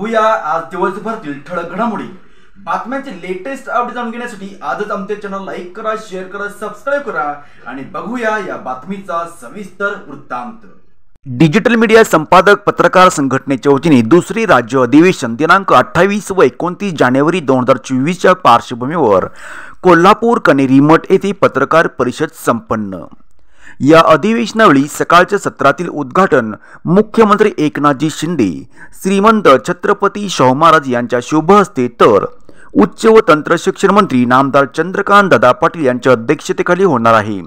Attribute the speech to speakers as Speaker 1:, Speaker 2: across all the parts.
Speaker 1: बघूया आज दिवसभरातील ठळक घडामोडी। बातम्यांचे लेटेस्ट अपडेट जाणून घेण्यासाठी आजच आमचे चॅनल लाईक करा, शेअर करा, सबस्क्राइब करा आणि बघूया या बातमीचा सविस्तर वृत्तांत। डिजिटल मीडिया संपादक पत्रकार संघटनेच्या वतीने दुसरी राज्य अधिवेशन दिनांक 28 व 29 जानेवारी 2024 च्या पार्श्वभूमीवर कोल्हापूर कनेरी मठ येथे पत्रकार परिषद संपन्न। या अधिवेशनावेळी सकाळच्या सत्रातील उद्घाटन मुख्यमंत्री एकनाथजी शिंदे, श्रीमंत छत्रपती शाहू महाराज यांच्या शुभ हस्ते तर उच्च व तंत्र शिक्षण मंत्री नामदार चंद्रकांत दादा पाटील यांच्या अध्यक्षतेखाली होणार आहे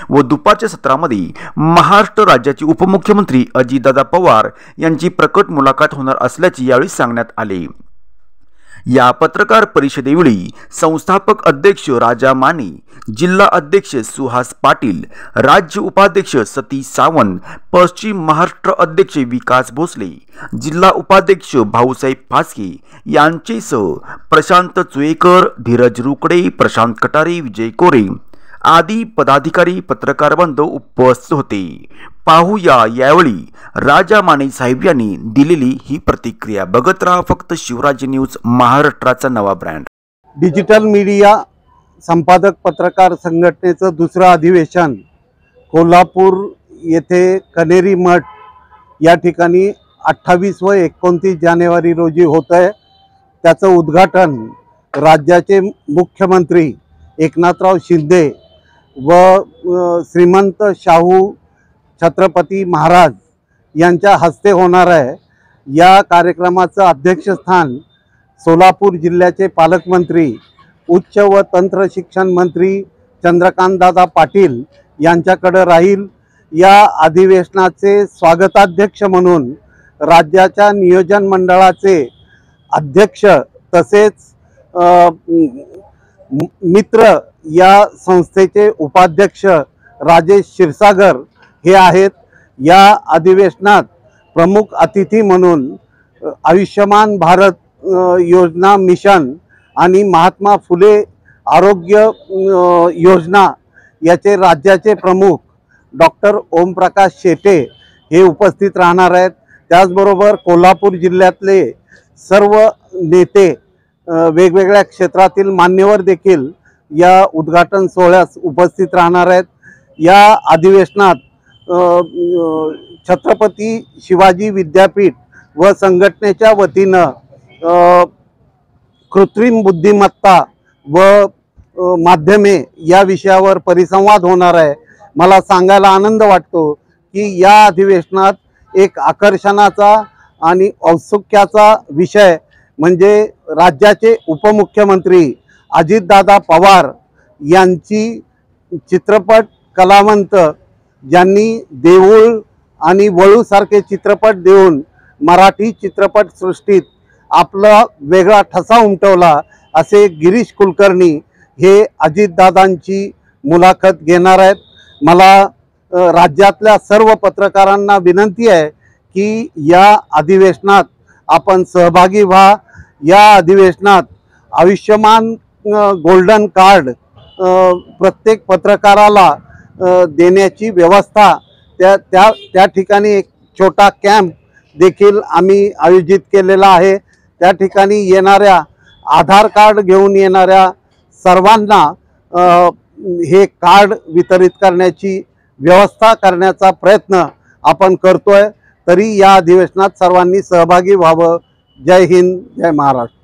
Speaker 1: व दुपारच्या सत्रामध्ये महाराष्ट्र राज्याचे उपमुख्यमंत्री अजितदादा पवार यांची प्रकट मुलाखत होणार असल्याचे यावेळी सांगण्यात आले। या पत्रकार परिषदेवेळी संस्थापक अध्यक्ष राजा माने, जिल्हा अध्यक्ष सुहास पाटील, राज्य उपाध्यक्ष सतीश सावंत, पश्चिम महाराष्ट्र अध्यक्ष विकास भोसले, जिल्हा उपाध्यक्ष भाऊसाहेब फासके यांचेसह प्रशांत चुएकर, धीरज रुकडे, प्रशांत कटारे, विजय कोरे आदी पदाधिकारी पत्रकार बांधव उपस्थित होते। पाहूया यावेळी राजा माने साहेब यांनी दिलेली ही प्रतिक्रिया। बघत रहा फक्त शिवराज्य न्यूज, महाराष्ट्राचा नवा ब्रँड।
Speaker 2: डिजिटल मीडिया संपादक पत्रकार संघटनेचं दुसरं अधिवेशन कोल्हापूर येथे कनेरी मठ या ठिकाणी 28 व 29 जानेवारी रोजी होत आहे। त्याचं उद्घाटन राज्याचे मुख्यमंत्री एकनाथराव शिंदे व श्रीमंत शाहू छत्रपती महाराज यांच्या हस्ते होणार आहे। या कार्यक्रमाचं अध्यक्षस्थान सोलापूर जिल्ह्याचे पालकमंत्री, उच्च व तंत्र शिक्षण मंत्री चंद्रकांतदादा पाटील यांच्याकडे राहील। या अधिवेशनाचे स्वागताध्यक्ष म्हणून राज्याच्या नियोजन मंडळाचे अध्यक्ष तसेच मित्र या संस्थेचे उपाध्यक्ष राजेश क्षीरसागर हे आहेत। या अधिवेशनात प्रमुख अतिथी म्हणून आयुष्यमान भारत योजना मिशन आणि महात्मा फुले आरोग्य योजना याचे राज्याचे प्रमुख डॉक्टर ओमप्रकाश शेटे हे उपस्थित राहणार आहेत। त्याचबरोबर कोल्हापूर जिल्ह्यातले सर्व नेते, वेगवेगळ्या क्षेत्रातील मान्यवर देखील या उद्घाटन सोहळ्यास उपस्थित राहणार आहेत। या अधिवेशनात छत्रपती शिवाजी विद्यापीठ व संघटनेच्या वतीनं कृत्रिम बुद्धिमत्ता व माध्यमे या विषयावर परिसंवाद होणार आहे। मला सांगायला आनंद वाटतो की या अधिवेशनात एक आकर्षणाचा आणि औत्सुक्याचा विषय म्हणजे राज्याचे उपमुख्यमंत्री अजितदादा पवार यांची चित्रपट कलावंत ज्यांनी देऊळ आणि वळूसारखे चित्रपट देऊन मराठी चित्रपटसृष्टीत आपला वेगळा ठसा उमटवला असे गिरीश कुलकर्णी हे अजितदादांची मुलाखत घेणार आहेत। मला राज्यातल्या सर्व पत्रकारांना विनंती आहे की या अधिवेशनात आपण सहभागी व्हा। या अधिवेशनात आयुष्यमान गोल्डन कार्ड प्रत्येक पत्रकाराला देण्याची व्यवस्था त्या ठिकाणी एक छोटा कॅम्प देखील आम्ही आयोजित केलेला आहे। त्या ठिकाणी येणाऱ्या आधार कार्ड घेऊन येणाऱ्या सर्वांना हे कार्ड वितरित करण्याची व्यवस्था करण्याचा प्रयत्न आपण करतोय। तरी या अधिवेशनात सर्वांनी सहभागी व्हावं। जय हिंद, जय महाराष्ट्र।